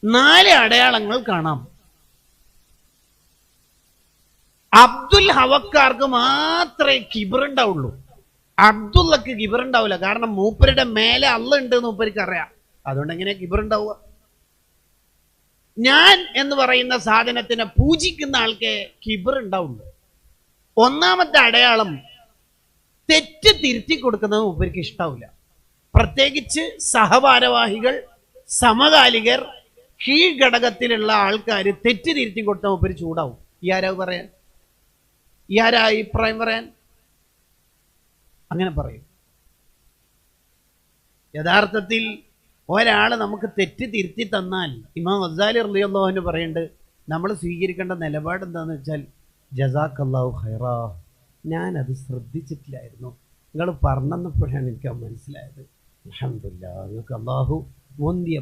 4 അടയാളങ്ങൾ കാണാം. അബ്ദുൽ ഹവക്കാർക്ക് മാത്രമേ കിബറുണ്ടാവുള്ളൂ. അബ്ദുള്ളക്ക് കിബറുണ്ടാവില്ല. കാരണം മൂപ്പരുടെ മേലെ അള്ള ഉണ്ട് എന്ന് മൂപ്പർക്ക് അറിയാം. അതുകൊണ്ട് എങ്ങനെയാ കിബറുണ്ടാവുക? ഞാൻ എന്ന് പറയുന്ന സാധനത്തിനെ പൂജിക്കുന്ന ആൾക്ക് കിബറുണ്ടാവുള്ളൂ. ഒന്നാമത്തെ അടയാളം, തെറ്റ് തിരുത്തി കൊടുക്കുന്നത് മൂപ്പർക്ക് ഇഷ്ടാവില്ല. പ്രത്യേകിച്ച് സഹഭാരവാഹികൾ, സമകാലികർ, കീഴ്ഘടകത്തിലുള്ള ആൾക്കാർ തെറ്റ് തിരുത്തി കൊടുത്ത മൂപ്പര് ചൂടാവും. ഈ ആരാ പറയാൻ? ഈ ആരാ അഭിപ്രായം പറയാൻ? അങ്ങനെ പറയും. യഥാർത്ഥത്തിൽ ഒരാൾ നമുക്ക് തെറ്റ് തിരുത്തി തന്നാൽ ഇമാം ഗസാലി റളിയല്ലാഹു അൻഹു പറയുന്നുണ്ട്, നമ്മൾ സ്വീകരിക്കേണ്ട നിലപാട് എന്താന്ന് വെച്ചാൽ, ജസാക്കല്ലാഹു ഖൈറാ, ഞാനത് ശ്രദ്ധിച്ചിട്ടില്ലായിരുന്നു, നിങ്ങൾ പറഞ്ഞപ്പോഴാണ് എനിക്ക് മനസ്സിലായത്, അൽഹംദുലില്ലാഹ്, നിങ്ങൾക്ക് അള്ളാഹു മുന്തിയ